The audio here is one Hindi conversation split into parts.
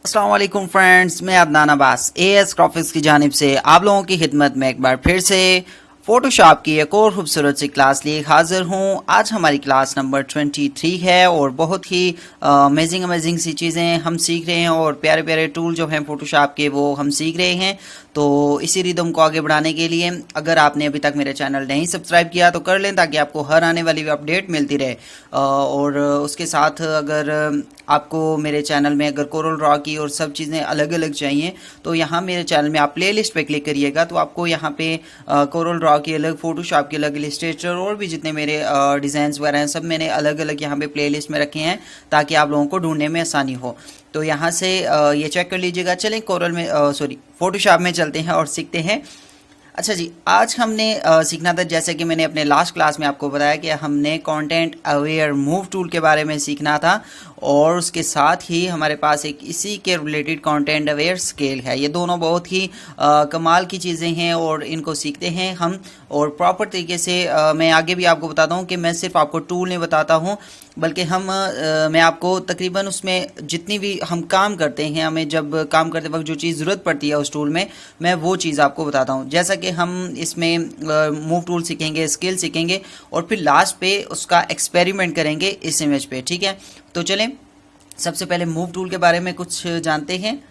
अस्सलाम वालेकुम फ्रेंड्स, मैं अदनान अब्बास एएस ग्राफिक्स की जानिब से आप लोगों की खिदमत में एक बार फिर से फोटोशॉप की एक और खूबसूरत सी क्लास लिए हाजिर हूँ। आज हमारी क्लास नंबर 23 है और बहुत ही अमेजिंग सी चीज़ें हम सीख रहे हैं और प्यारे प्यारे टूल जो हैं फोटोशॉप के वो हम सीख रहे हैं। तो इसी रिदम को आगे बढ़ाने के लिए अगर आपने अभी तक मेरे चैनल नहीं सब्सक्राइब किया तो कर लें ताकि आपको हर आने वाली अपडेट मिलती रहे। और उसके साथ अगर आपको मेरे चैनल में अगर कोरल ड्रॉ की और सब चीज़ें अलग अलग चाहिए तो यहाँ मेरे चैनल में आप प्लेलिस्ट पे क्लिक करिएगा तो आपको यहाँ पे कोरल ड्रॉ की अलग, फोटोशॉप की अलग, इलस्ट्रेटर और भी जितने मेरे डिज़ाइंस वगैरह हैं सब मैंने अलग अलग यहाँ पे प्लेलिस्ट में रखे हैं ताकि आप लोगों को ढूंढने में आसानी हो। तो यहाँ से ये चेक कर लीजिएगा। चलें कोरल में सॉरी फोटोशॉप में चलते हैं और सीखते हैं। अच्छा जी, आज हमने सीखना था, जैसे कि मैंने अपने लास्ट क्लास में आपको बताया कि हमने कंटेंट अवेयर मूव टूल के बारे में सीखना था और उसके साथ ही हमारे पास एक इसी के रिलेटेड कंटेंट अवेयर स्केल है। ये दोनों बहुत ही कमाल की चीज़ें हैं और इनको सीखते हैं हम और प्रॉपर तरीके से। मैं आगे भी आपको बताता हूँ कि मैं सिर्फ आपको टूल नहीं बताता हूँ बल्कि मैं आपको तकरीबन उसमें जितनी भी हम काम करते हैं, हमें जब काम करते वक्त जो चीज़ ज़रूरत पड़ती है उस टूल में, मैं वो चीज़ आपको बताता हूँ। जैसा कि हम इसमें मूव टूल सीखेंगे, स्केल सीखेंगे और फिर लास्ट पे उसका एक्सपेरिमेंट करेंगे इस इमेज पे। ठीक है, तो चलें सबसे पहले मूव टूल के बारे में कुछ जानते हैं।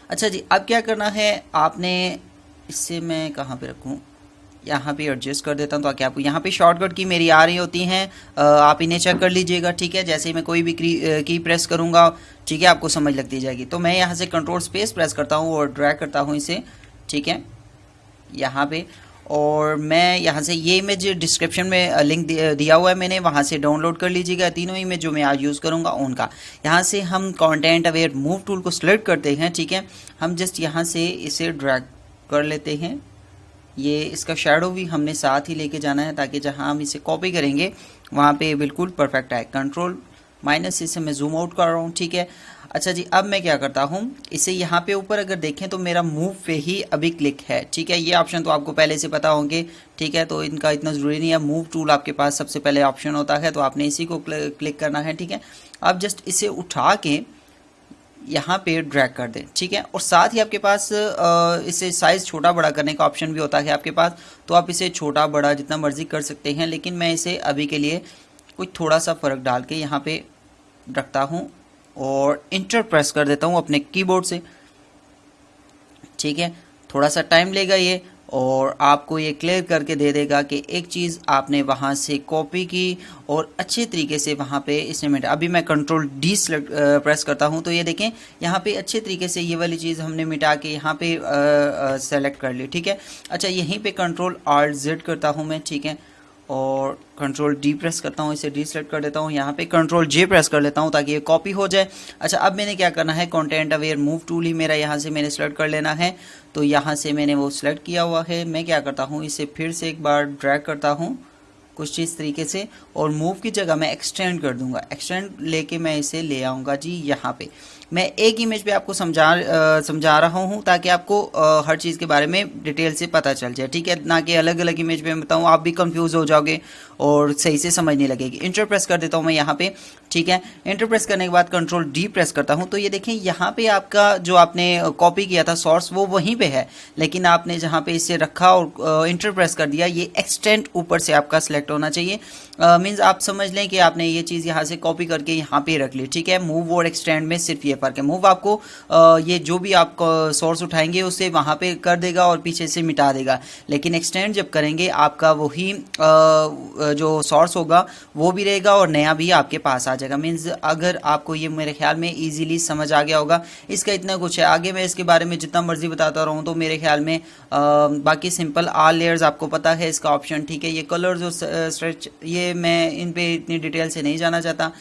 अच्छा जी, अब क्या करना है आपने, इससे मैं कहाँ पे रखूँ, यहाँ पे एडजस्ट कर देता हूँ ताकि आपको यहाँ पे शॉर्टकट की मेरी आ रही होती हैं, आप इन्हें चेक कर लीजिएगा। ठीक है, जैसे ही मैं कोई भी की प्रेस करूँगा, ठीक है, आपको समझ लगती जाएगी। तो मैं यहाँ से कंट्रोल स्पेस प्रेस करता हूँ और ड्रैग करता हूँ इसे, ठीक है, यहाँ पे। और मैं यहाँ से ये इमेज डिस्क्रिप्शन में लिंक दिया हुआ है मैंने, वहाँ से डाउनलोड कर लीजिएगा तीनों इमेज जो मैं आज यूज़ करूँगा उनका। यहाँ से हम कंटेंट अवेयर मूव टूल को सिलेक्ट करते हैं। ठीक है, हम जस्ट यहाँ से इसे ड्रैग कर लेते हैं। ये इसका शेडो भी हमने साथ ही लेके जाना है ताकि जहाँ हम इसे कॉपी करेंगे वहाँ पे बिल्कुल परफेक्ट आए। कंट्रोल माइनस इसे मैं जूम आउट कर रहा हूँ। ठीक है, अच्छा जी, अब मैं क्या करता हूँ, इसे यहाँ पे ऊपर अगर देखें तो मेरा मूव पे ही अभी क्लिक है। ठीक है, ये ऑप्शन तो आपको पहले से पता होंगे। ठीक है, तो इनका इतना ज़रूरी नहीं है। मूव टूल आपके पास सबसे पहले ऑप्शन होता है तो आपने इसी को क्लिक करना है। ठीक है, अब जस्ट इसे उठा के यहाँ पे ड्रैग कर दें। ठीक है, और साथ ही आपके पास इसे साइज़ छोटा बड़ा करने का ऑप्शन भी होता है आपके पास, तो आप इसे छोटा बड़ा जितना मर्जी कर सकते हैं। लेकिन मैं इसे अभी के लिए कुछ थोड़ा सा फ़र्क डाल के यहाँ पे रखता हूँ और इंटर प्रेस कर देता हूँ अपने कीबोर्ड से। ठीक है, थोड़ा सा टाइम लेगा ये और आपको ये क्लियर करके दे देगा कि एक चीज़ आपने वहाँ से कॉपी की और अच्छे तरीके से वहाँ पे इसने मिटा। अभी मैं कंट्रोल डी प्रेस करता हूँ तो ये देखें यहाँ पे अच्छे तरीके से ये वाली चीज़ हमने मिटा के यहाँ पे सेलेक्ट कर ली। ठीक है, अच्छा, यहीं पे कंट्रोल आल्ट जेड करता हूँ मैं। ठीक है, और कंट्रोल डी प्रेस करता हूँ, इसे डी सेलेक्ट कर देता हूँ, यहाँ पे कंट्रोल जे प्रेस कर लेता हूँ ताकि ये कॉपी हो जाए। अच्छा, अब मैंने क्या करना है, कंटेंट अवेयर मूव टूल ही मेरा यहाँ से मैंने सेलेक्ट कर लेना है। तो यहाँ से मैंने वो सिलेक्ट किया हुआ है। मैं क्या करता हूँ, इसे फिर से एक बार ड्रैग करता हूँ कुछ इस तरीके से और मूव की जगह मैं एक्सटेंड कर दूंगा। एक्सटेंड लेके मैं इसे ले आऊँगा जी यहाँ पे। मैं एक इमेज पे आपको समझा रहा हूँ ताकि आपको हर चीज़ के बारे में डिटेल से पता चल जाए। ठीक है, ना कि अलग अलग इमेज पे बताऊँ, आप भी कंफ्यूज हो जाओगे और सही से समझ नहीं लगेगी। इंटर प्रेस कर देता हूँ मैं यहाँ पे। ठीक है, इंटर प्रेस करने के बाद कंट्रोल डी प्रेस करता हूँ तो ये देखें यहाँ पे आपका जो आपने कॉपी किया था सोर्स वो वहीं पे है, लेकिन आपने जहाँ पे इसे रखा और इंटर प्रेस कर दिया, ये एक्सटेंड ऊपर से आपका सिलेक्ट होना चाहिए। मीन्स आप समझ लें कि आपने ये चीज़ यहाँ से कॉपी करके यहाँ पे रख ली। ठीक है, मूव और एक्सटेंड में सिर्फ ये फ़र्क है। मूव आपको ये जो भी आप सोर्स उठाएंगे उसे वहाँ पे कर देगा और पीछे से मिटा देगा, लेकिन एक्सटेंड जब करेंगे आपका वही जो सोर्स होगा वो भी रहेगा और नया भी आपके पास आ जाएगा। मीन्स अगर आपको ये मेरे ख्याल में इजीली समझ आ गया होगा। इसका इतना कुछ है, आगे मैं इसके बारे में जितना मर्जी बताता रहूँ तो मेरे ख्याल में बाकी सिंपल ऑल लेयर्स आपको पता है इसका ऑप्शन। ठीक है, ये कलर्स और स्ट्रेच, ये मैं इन पे इतनी डिटेल से नहीं जाना चाहता।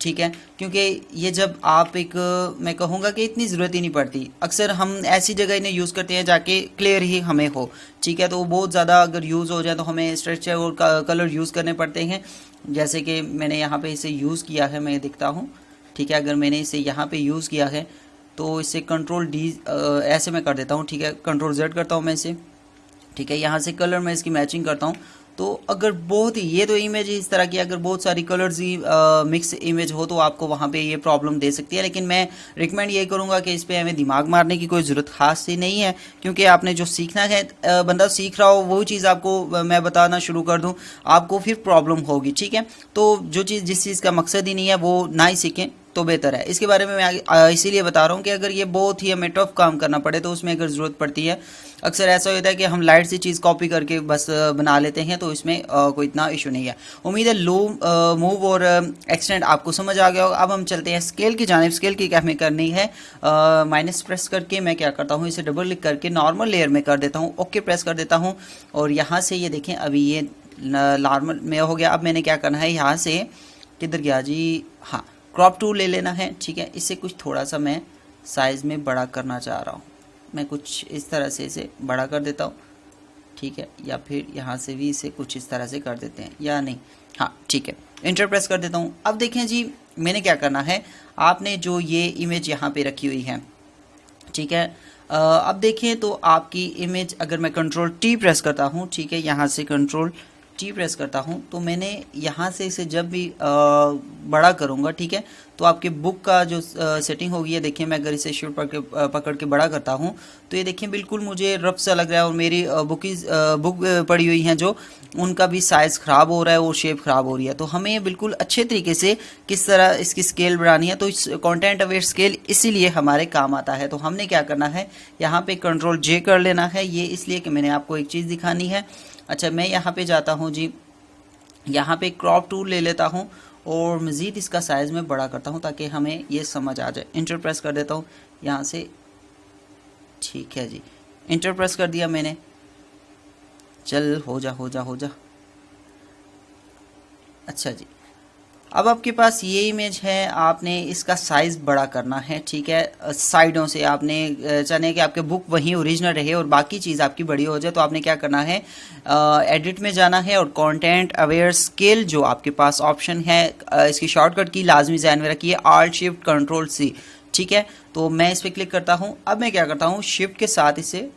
ठीक है, क्योंकि ये जब आप एक, मैं कहूँगा कि इतनी ज़रूरत ही नहीं पड़ती। अक्सर हम ऐसी जगह इन्हें यूज़ करते हैं जाके क्लियर ही हमें हो। ठीक है, तो बहुत ज़्यादा अगर यूज़ हो जाए तो हमें स्ट्रेचर और कलर यूज़ करने पड़ते हैं। जैसे कि मैंने यहाँ पे इसे यूज़ किया है, मैं दिखता हूँ। ठीक है, अगर मैंने इसे यहाँ पे यूज़ किया है तो इसे कंट्रोल डी ऐसे मैं कर देता हूँ। ठीक है, कंट्रोल जेड करता हूँ मैं इसे। ठीक है, यहाँ से कलर मैं इसकी मैचिंग करता हूँ तो अगर बहुत ही ये तो इमेज इस तरह की अगर बहुत सारी कलर्स ही मिक्स इमेज हो तो आपको वहाँ पे ये प्रॉब्लम दे सकती है, लेकिन मैं रिकमेंड ये करूँगा कि इस पर हमें दिमाग मारने की कोई ज़रूरत खास सी नहीं है, क्योंकि आपने जो सीखना है बंदा सीख रहा हो वो चीज़ आपको मैं बताना शुरू कर दूँ आपको फिर प्रॉब्लम होगी, ठीक है। तो जो चीज़ जिस चीज़ का मकसद ही नहीं है वो ना ही सीखें तो बेहतर है। इसके बारे में मैं इसीलिए बता रहा हूँ कि अगर ये बहुत ही हमें टफ काम करना पड़े तो उसमें अगर ज़रूरत पड़ती है, अक्सर ऐसा होता है कि हम लाइट सी चीज़ कॉपी करके बस बना लेते हैं, तो इसमें कोई इतना इशू नहीं है। उम्मीद है लो मूव और एक्सटेंड आपको समझ आ गया होगा। अब हम चलते हैं स्केल की जानिब। स्केल की क्या हमें करनी है, माइनस प्रेस करके मैं क्या करता हूँ, इसे डबल क्लिक करके नॉर्मल लेयर में कर देता हूँ, ओके प्रेस कर देता हूँ और यहाँ से ये देखें अभी ये नॉर्मल में हो गया। अब मैंने क्या करना है, यहाँ से किधर गया जी, हाँ क्रॉप टूल ले लेना है, ठीक है। इससे कुछ थोड़ा सा मैं साइज़ में बड़ा करना चाह रहा हूँ, मैं कुछ इस तरह से इसे बड़ा कर देता हूँ, ठीक है। या फिर यहाँ से भी इसे कुछ इस तरह से कर देते हैं, या नहीं, हाँ ठीक है, इंटर प्रेस कर देता हूँ। अब देखें जी मैंने क्या करना है, आपने जो ये इमेज यहाँ पे रखी हुई है, ठीक है। अब देखें तो आपकी इमेज अगर मैं कंट्रोल टी प्रेस करता हूँ, ठीक है, यहाँ से कंट्रोल टी प्रेस करता हूँ तो मैंने यहाँ से इसे जब भी बड़ा करूँगा, ठीक है, तो आपके बुक का जो सेटिंग होगी, ये देखिए मैं अगर इसे शिफ्ट पकड़ के बड़ा करता हूँ तो ये देखिए बिल्कुल मुझे रफ सा लग रहा है और मेरी बुक पड़ी हुई हैं जो उनका भी साइज़ ख़राब हो रहा है और शेप ख़राब हो रही है। तो हमें बिल्कुल अच्छे तरीके से किस तरह इसकी स्केल बढ़ानी है, तो इस कंटेंट अवेयर स्केल इसीलिए हमारे काम आता है। तो हमने क्या करना है, यहाँ पे कंट्रोल जे कर लेना है, ये इसलिए कि मैंने आपको एक चीज़ दिखानी है। अच्छा मैं यहाँ पे जाता हूँ जी, यहाँ पे क्रॉप टूल ले लेता हूँ और मज़ीद इसका साइज़ में बड़ा करता हूँ ताकि हमें ये समझ आ जाए। इंटर प्रेस कर देता हूँ यहाँ से, ठीक है जी, इंटर प्रेस कर दिया मैंने, चल हो जा हो जा हो जा। अच्छा जी, अब आपके पास ये इमेज है, आपने इसका साइज़ बड़ा करना है, ठीक है। साइडों से आपने चाहने कि आपके बुक वहीं ओरिजिनल रहे और बाकी चीज़ आपकी बड़ी हो जाए, तो आपने क्या करना है, एडिट में जाना है और कंटेंट अवेयर स्केल जो आपके पास ऑप्शन है, इसकी शॉर्टकट की लाजमी ध्यान में रखिए, ऑल्ट शिफ्ट कंट्रोल सी, ठीक है। तो मैं इस पर क्लिक करता हूँ। अब मैं क्या करता हूँ, शिफ्ट के साथ इसे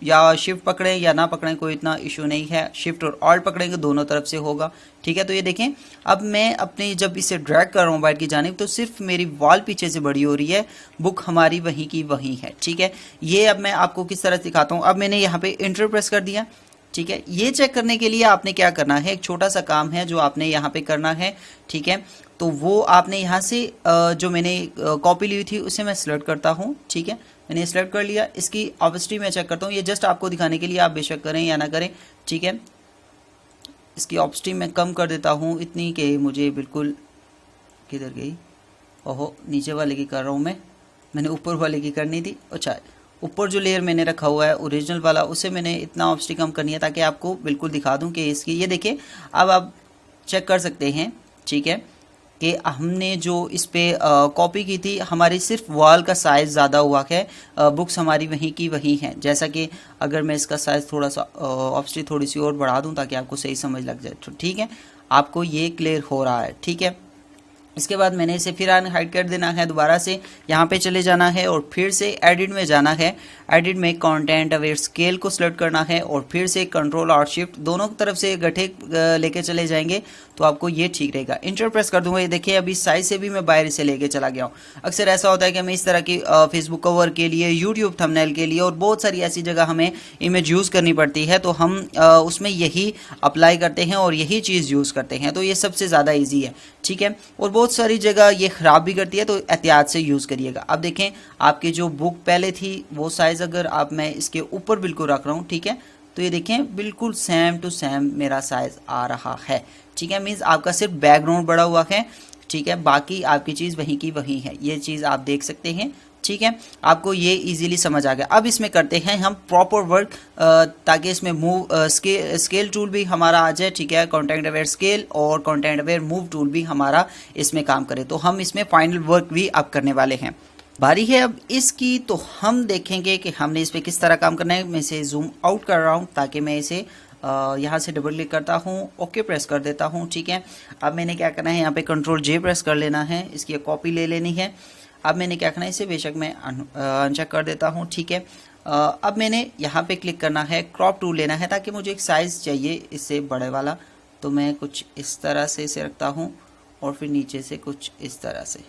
या शिफ्ट पकड़ें या ना पकड़ें कोई इतना इशू नहीं है, शिफ्ट और ऑल्ट पकड़ेंगे दोनों तरफ से होगा, ठीक है। तो ये देखें अब मैं अपनी जब इसे ड्रैग कर रहा हूँ बाहर की जानिब तो सिर्फ मेरी वॉल पीछे से बड़ी हो रही है, बुक हमारी वहीं की वहीं है, ठीक है। ये अब मैं आपको किस तरह दिखाता हूँ। अब मैंने यहाँ पे इंटर प्रेस कर दिया, ठीक है। ये चेक करने के लिए आपने क्या करना है, एक छोटा सा काम है जो आपने यहाँ पे करना है, ठीक है। तो वो आपने यहाँ से जो मैंने कॉपी ली थी उसे मैं सिलेक्ट करता हूँ, ठीक है, मैंने सिलेक्ट कर लिया। इसकी ऑपेसिटी मैं चेक करता हूँ, ये जस्ट आपको दिखाने के लिए, आप बेशक करें या ना करें, ठीक है। इसकी ऑपेसिटी मैं कम कर देता हूँ इतनी कि मुझे बिल्कुल, किधर गई, ओहो नीचे वाले की कर रहा हूँ मैंने ऊपर वाले की करनी थी। अच्छा ऊपर जो लेयर मैंने रखा हुआ है ओरिजिनल वाला उसे मैंने इतना ऑपेसिटी कम करनी है ताकि आपको बिल्कुल दिखा दूँ कि इसकी, ये देखिए अब आप चेक कर सकते हैं, ठीक है, कि हमने जो इस पर कॉपी की थी हमारी सिर्फ वॉल का साइज़ ज़्यादा हुआ है, बुक्स हमारी वहीं की वहीं हैं। जैसा कि अगर मैं इसका साइज़ थोड़ा सा ऑब्वियसली थोड़ी सी और बढ़ा दूं ताकि आपको सही समझ लग जाए, तो ठीक है, आपको ये क्लियर हो रहा है, ठीक है। इसके बाद मैंने इसे फिर हाइड कर देना है, दोबारा से यहाँ पे चले जाना है और फिर से एडिट में जाना है। एडिट में कंटेंट अवेयर स्केल को सिलेक्ट करना है और फिर से कंट्रोल और शिफ्ट दोनों तरफ से गठे लेके चले जाएंगे तो आपको ये ठीक रहेगा। इंटर प्रेस कर दूंगा, ये देखिए अभी साइज से भी मैं बाहर इसे लेके चला गया हूँ। अक्सर ऐसा होता है कि हमें इस तरह की फेसबुक कवर के लिए, यूट्यूब थंबनेल के लिए और बहुत सारी ऐसी जगह हमें इमेज यूज़ करनी पड़ती है, तो हम उसमें यही अप्लाई करते हैं और यही चीज़ यूज़ करते हैं, तो ये सबसे ज़्यादा ईजी है, ठीक है। और बहुत सारी जगह ये ख़राब भी करती है, तो एहतियात से यूज़ करिएगा। अब देखें आपकी जो बुक पहले थी वो साइज़ अगर आप मैं इसके ऊपर बिल्कुल रख रहा हूँ, ठीक है, तो ये देखें बिल्कुल सेम टू सेम मेरा साइज़ आ रहा है, ठीक है। मीन्स आपका सिर्फ बैकग्राउंड बड़ा हुआ है, ठीक है, बाकी आपकी चीज़ वहीं की वहीं है, ये चीज़ आप देख सकते हैं, ठीक है। आपको ये इजीली समझ आ गया। अब इसमें करते हैं हम प्रॉपर वर्क ताकि इसमें मूव स्केल टूल भी हमारा आ जाए, ठीक है, कंटेंट अवेयर स्केल और कंटेंट अवेयर मूव टूल भी हमारा इसमें काम करे, तो हम इसमें फाइनल वर्क भी अब करने वाले हैं। बारी है अब इसकी, तो हम देखेंगे कि हमने इस पर किस तरह काम करना है। मैं इसे जूम आउट कर रहा हूँ ताकि मैं इसे यहाँ से डबल क्लिक करता हूँ, ओके प्रेस कर देता हूँ, ठीक है। अब मैंने क्या करना है, यहाँ पे कंट्रोल जे प्रेस कर लेना है, इसकी कॉपी ले लेनी है। अब मैंने क्या करना है, इसे बेशक मैं अनचेक कर देता हूँ, ठीक है। अब मैंने यहाँ पे क्लिक करना है, क्रॉप टूल लेना है ताकि मुझे एक साइज़ चाहिए इससे बड़े वाला। तो मैं कुछ इस तरह से इसे रखता हूँ और फिर नीचे से कुछ इस तरह से,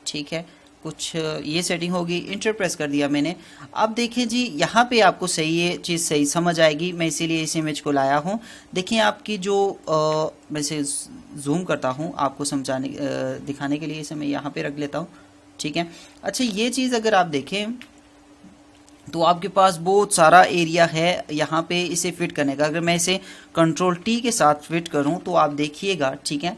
ठीक है। कुछ ये सेटिंग होगी, इंटर प्रेस कर दिया मैंने। अब देखें जी, यहाँ पे आपको सही ये चीज़ सही समझ आएगी, मैं इसीलिए इस इमेज को लाया हूँ। देखिए आपकी जो मैं इसे जूम करता हूँ आपको समझाने दिखाने के लिए, इसे मैं यहाँ पे रख लेता हूँ, ठीक है। अच्छा, ये चीज़ अगर आप देखें तो आपके पास बहुत सारा एरिया है यहाँ पे इसे फिट करने का। अगर मैं इसे कंट्रोल टी के साथ फिट करूँ तो आप देखिएगा, ठीक है।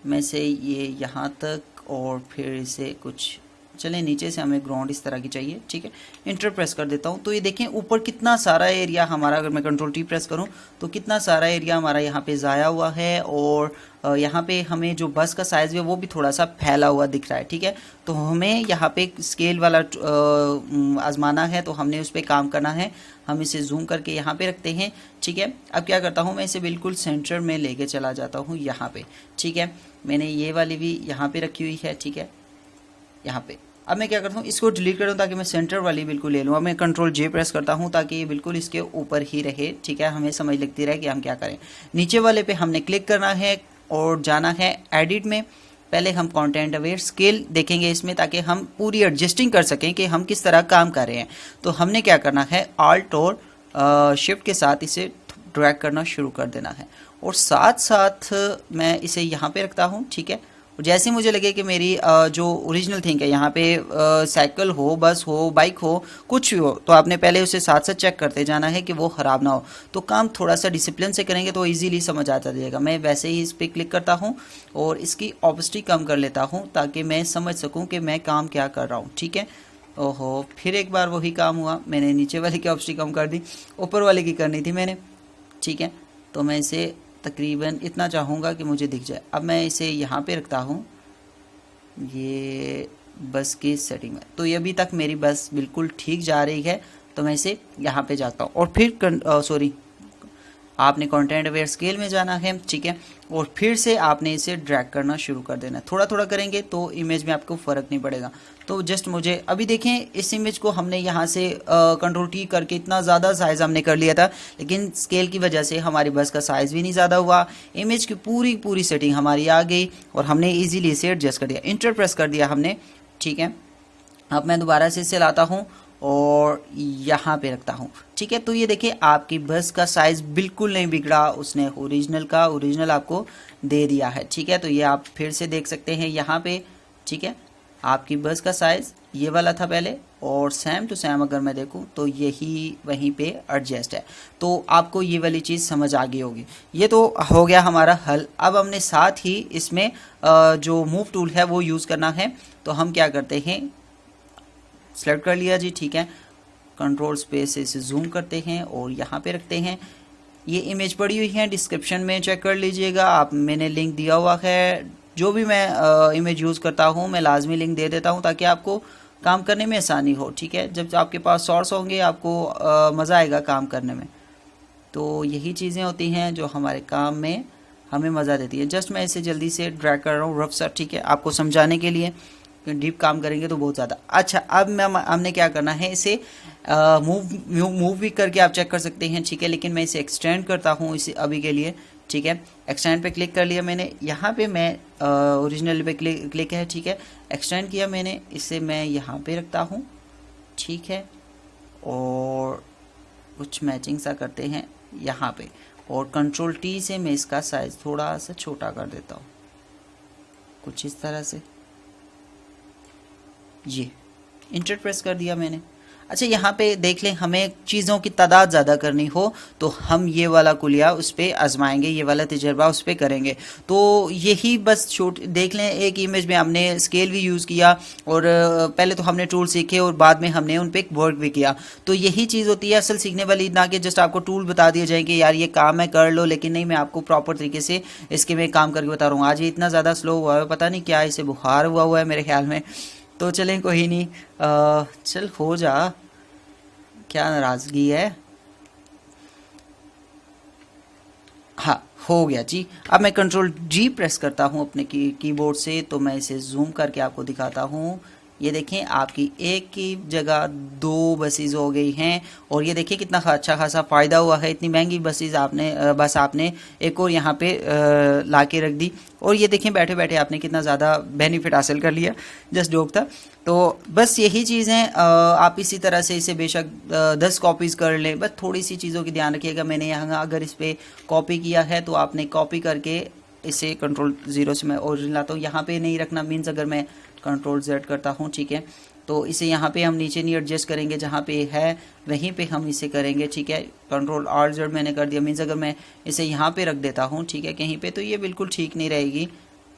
मैं इसे ये यहाँ तक और फिर इसे कुछ, चलें नीचे से हमें ग्राउंड इस तरह की चाहिए, ठीक है। इंटर प्रेस कर देता हूँ तो ये देखें ऊपर कितना सारा एरिया हमारा, अगर मैं कंट्रोल टी प्रेस करूँ तो कितना सारा एरिया हमारा यहाँ पे ज़ाया हुआ है। और यहाँ पे हमें जो बस का साइज़ है वो भी थोड़ा सा फैला हुआ दिख रहा है, ठीक है। तो हमें यहाँ पे स्केल वाला आजमाना है, तो हमने उस पर काम करना है। हम इसे जूम करके यहाँ पे रखते हैं, ठीक है। अब क्या करता हूँ, मैं इसे बिल्कुल सेंटर में लेके चला जाता हूँ यहाँ पे, ठीक है। मैंने ये वाली भी यहाँ पे रखी हुई है, ठीक है, यहाँ पे। अब मैं क्या करता हूँ, इसको डिलीट कर दूँ ताकि मैं सेंटर वाली बिल्कुल ले लूँ। अब मैं कंट्रोल जे प्रेस करता हूँ ताकि ये बिल्कुल इसके ऊपर ही रहे, ठीक है। हमें समझ लगती रहे कि हम क्या करें। नीचे वाले पे हमने क्लिक करना है और जाना है एडिट में। पहले हम कंटेंट अवेयर स्केल देखेंगे इसमें, ताकि हम पूरी एडजस्टिंग कर सकें कि हम किस तरह काम कर रहे हैं। तो हमने क्या करना है, आल्ट और शिफ्ट के साथ इसे ड्रैग करना शुरू कर देना है और साथ साथ मैं इसे यहाँ पे रखता हूँ, ठीक है। जैसे मुझे लगे कि मेरी जो ओरिजिनल थिंग है यहाँ पे साइकिल हो, बस हो, बाइक हो, कुछ भी हो, तो आपने पहले उसे साथ साथ चेक करते जाना है कि वो ख़राब ना हो। तो काम थोड़ा सा डिसिप्लिन से करेंगे तो इजीली समझ आता जाएगा। मैं वैसे ही इस पर क्लिक करता हूँ और इसकी ऑब्स्टी कम कर लेता हूँ ताकि मैं समझ सकूँ कि मैं काम क्या कर रहा हूँ, ठीक है। ओहो, फिर एक बार वही काम हुआ, मैंने नीचे वाले की ऑब्स्टी कम कर दी, ऊपर वाले की करनी थी मैंने, ठीक है। तो मैं इसे तकरीबन इतना चाहूँगा कि मुझे दिख जाए। अब मैं इसे यहाँ पे रखता हूँ, ये बस की सेटिंग में। तो ये अभी तक मेरी बस बिल्कुल ठीक जा रही है। तो मैं इसे यहाँ पे जाता हूँ और फिर आपने कंटेंट अवेयर स्केल में जाना है, ठीक है। और फिर से आपने इसे ड्रैग करना शुरू कर देना है। थोड़ा थोड़ा करेंगे तो इमेज में आपको फ़र्क नहीं पड़ेगा। तो जस्ट मुझे अभी देखें, इस इमेज को हमने यहाँ से कंट्रोल टी करके इतना ज़्यादा साइज़ हमने कर लिया था, लेकिन स्केल की वजह से हमारी बस का साइज़ भी नहीं ज़्यादा हुआ। इमेज की पूरी सेटिंग हमारी आ गई और हमने ईजीली इसे एडजस्ट कर दिया, इंटर प्रेस कर दिया हमने, ठीक है। अब मैं दोबारा से इसे लाता हूँ और यहाँ पे रखता हूँ, ठीक है। तो ये देखिए आपकी बस का साइज़ बिल्कुल नहीं बिगड़ा, उसने ओरिजिनल आपको दे दिया है, ठीक है। तो ये आप फिर से देख सकते हैं यहाँ पे, ठीक है। आपकी बस का साइज़ ये वाला था पहले और सेम टू सेम अगर मैं देखूँ तो यही वहीं पे एडजस्ट है। तो आपको ये वाली चीज़ समझ आ गई होगी। ये तो हो गया हमारा हल। अब हमने साथ ही इसमें जो मूव टूल है वो यूज़ करना है। तो हम क्या करते हैं, सेलेक्ट कर लिया जी, ठीक है। कंट्रोल स्पेस से इसे जूम करते हैं और यहाँ पे रखते हैं। ये इमेज पड़ी हुई है, डिस्क्रिप्शन में चेक कर लीजिएगा आप, मैंने लिंक दिया हुआ है। जो भी मैं इमेज यूज़ करता हूँ मैं लाजमी लिंक दे देता हूँ ताकि आपको काम करने में आसानी हो, ठीक है। जब आपके पास सोर्स होंगे आपको मज़ा आएगा काम करने में। तो यही चीज़ें होती हैं जो हमारे काम में हमें मज़ा देती है। जस्ट मैं इसे जल्दी से ड्रैग कर रहा हूँ रफ सा, ठीक है, आपको समझाने के लिए। डीप काम करेंगे तो बहुत ज़्यादा। अच्छा, अब हमने क्या करना है, इसे मूव भी करके आप चेक कर सकते हैं, ठीक है। लेकिन मैं इसे एक्सटेंड करता हूँ इसे अभी के लिए, ठीक है। एक्सटेंड पे क्लिक कर लिया मैंने, यहाँ पे मैं ओरिजिनल पे क्लिक है, ठीक है। एक्सटेंड किया मैंने, इसे मैं यहाँ पे रखता हूँ, ठीक है। और कुछ मैचिंग सा करते हैं यहाँ पे और कंट्रोल टी से मैं इसका साइज़ थोड़ा सा छोटा कर देता हूँ, कुछ इस तरह से। ये इंटर प्रेस कर दिया मैंने। अच्छा, यहाँ पे देख लें, हमें चीज़ों की तादाद ज़्यादा करनी हो तो हम ये वाला कुलिया उस पर आजमाएंगे, ये वाला तजर्बा उस पर करेंगे। तो यही बस छोट देख लें, एक इमेज में हमने स्केल भी यूज़ किया और पहले तो हमने टूल सीखे और बाद में हमने उन पर वर्क भी किया। तो यही चीज़ होती है असल सीखने वाली, ना कि जस्ट आपको टूल बता दिए जाए कि यार ये काम है कर लो, लेकिन नहीं, मैं आपको प्रॉपर तरीके से इसके में काम करके बता रहा हूँ। आज ये इतना ज़्यादा स्लो हुआ है, पता नहीं क्या, इसे बुखार हुआ है मेरे ख्याल में। तो चलें, कोई नहीं, चल हो जा, क्या नाराज़गी है। हाँ, हो गया जी। अब मैं कंट्रोल जी प्रेस करता हूँ अपने कीबोर्ड से, तो मैं इसे जूम करके आपको दिखाता हूँ। ये देखें आपकी एक की जगह 2 बसेस हो गई हैं। और ये देखिए कितना अच्छा खासा फ़ायदा हुआ है। इतनी महंगी बसेस बस आपने एक और यहाँ पे ला के रख दी और ये देखें बैठे बैठे आपने कितना ज़्यादा बेनिफिट हासिल कर लिया। जस्ट जोक था। तो बस यही चीज़ें आप इसी तरह से इसे बेशक 10 कॉपीज़ कर लें। बस थोड़ी सी चीज़ों की ध्यान रखिएगा। मैंने यहाँ अगर इस पर कॉपी किया है तो आपने कॉपी करके इसे कंट्रोल 0 से मैं ओरिजिनल लाता हूँ। यहाँ पे नहीं रखना मीन्स अगर मैं कंट्रोल Z करता हूँ, ठीक है, तो इसे यहाँ पे हम नीचे नहीं एडजस्ट करेंगे, जहाँ पे है वहीं पे हम इसे करेंगे, ठीक है। कंट्रोल Z मैंने कर दिया मीन्स अगर मैं इसे यहाँ पे रख देता हूँ, ठीक है, कहीं पे, तो ये बिल्कुल ठीक नहीं रहेगी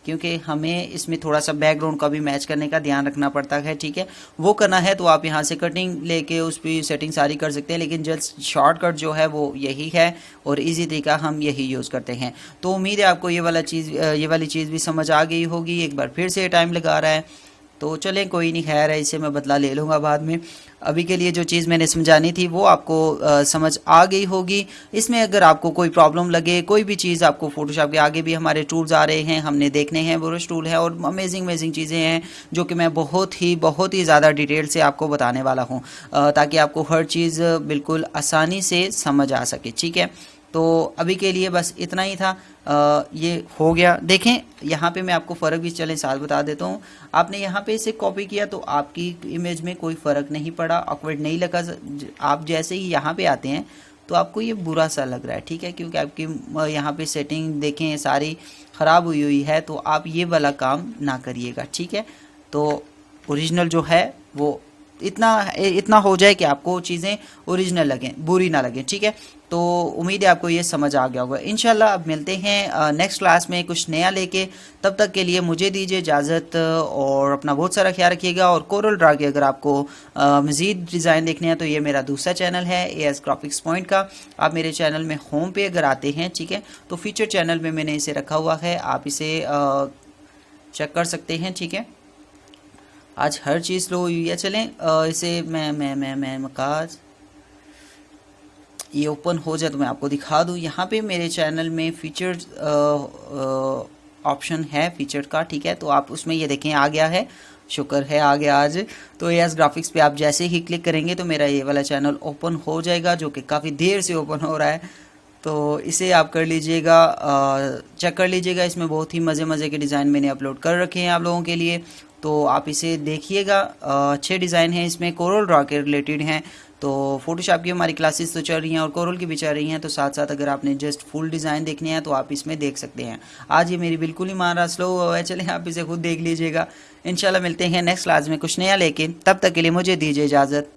क्योंकि हमें इसमें थोड़ा सा बैकग्राउंड का भी मैच करने का ध्यान रखना पड़ता है, ठीक है। वो करना है तो आप यहाँ से कटिंग लेके उस पर सेटिंग सारी कर सकते हैं, लेकिन जस्ट शॉर्टकट जो है वो यही है और इजी तरीका हम यही यूज़ करते हैं। तो उम्मीद है आपको ये वाली चीज़ भी समझ आ गई होगी। एक बार फिर से टाइम लगा रहा है तो चलें कोई नहीं, खैर है, इसे मैं बदला ले लूँगा बाद में। अभी के लिए जो चीज़ मैंने समझानी थी वो आपको समझ आ गई होगी। इसमें अगर आपको कोई प्रॉब्लम लगे, कोई भी चीज़ आपको फोटोशॉप के आगे भी हमारे टूल्स आ रहे हैं, हमने देखने हैं, ब्रश टूल है और अमेजिंग चीज़ें हैं जो कि मैं बहुत ही ज़्यादा डिटेल से आपको बताने वाला हूँ ताकि आपको हर चीज़ बिल्कुल आसानी से समझ आ सके, ठीक है। तो अभी के लिए बस इतना ही था। ये हो गया। देखें यहाँ पे मैं आपको फ़र्क भी चलें साथ बता देता हूँ। आपने यहाँ पे इसे कॉपी किया तो आपकी इमेज में कोई फ़र्क नहीं पड़ा, ऑकवर्ड नहीं लगा। आप जैसे ही यहाँ पे आते हैं तो आपको ये बुरा सा लग रहा है, ठीक है, क्योंकि आपकी यहाँ पे सेटिंग देखें सारी ख़राब हुई है। तो आप ये वाला काम ना करिएगा, ठीक है। तो ओरिजिनल जो है वो इतना हो जाए कि आपको चीज़ें ओरिजिनल लगें, बुरी ना लगें, ठीक है। तो उम्मीद है आपको ये समझ आ गया होगा। इंशाल्लाह अब मिलते हैं नेक्स्ट क्लास में कुछ नया लेके। तब तक के लिए मुझे दीजिए इजाज़त और अपना बहुत सारा ख्याल रखिएगा। और कोरल ड्रा के अगर आपको मज़ीद डिज़ाइन देखने हैं तो ये मेरा दूसरा चैनल है AS ग्राफिक्स पॉइंट का। आप मेरे चैनल में होम पे अगर आते हैं, ठीक है, तो फीचर चैनल में मैंने इसे रखा हुआ है, आप इसे चेक कर सकते हैं, ठीक है। आज हर चीज़ स्लो हुई है। चलें इसे मैं मकाज ये ओपन हो जाए तो मैं आपको दिखा दूँ। यहाँ पे मेरे चैनल में फीचर ऑप्शन है फीचर का, ठीक है, तो आप उसमें ये देखें आ गया है, शुक्र है आ गया आज। तो AS ग्राफिक्स पे आप जैसे ही क्लिक करेंगे तो मेरा ये वाला चैनल ओपन हो जाएगा, जो कि काफ़ी देर से ओपन हो रहा है। तो इसे आप कर लीजिएगा, चेक कर लीजिएगा। इसमें बहुत ही मज़े के डिज़ाइन मैंने अपलोड कर रखे हैं आप लोगों के लिए, तो आप इसे देखिएगा। अच्छे डिज़ाइन हैं इसमें, कोरल ड्रा के रिलेटेड हैं। तो फोटोशॉप की हमारी क्लासेस तो चल रही हैं और कोरल की भी चल रही हैं, तो साथ साथ अगर आपने जस्ट फुल डिज़ाइन देखने हैं तो आप इसमें देख सकते हैं। आज ये मेरी बिल्कुल ही मारा स्लो हुआ है, चलें आप इसे खुद देख लीजिएगा। इंशाल्लाह मिलते हैं नेक्स्ट क्लास में कुछ नया लेके। तब तक के लिए मुझे दीजिए इजाज़त।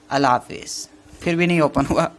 अल्लाह हाफिज़। फिर भी नहीं ओपन हुआ।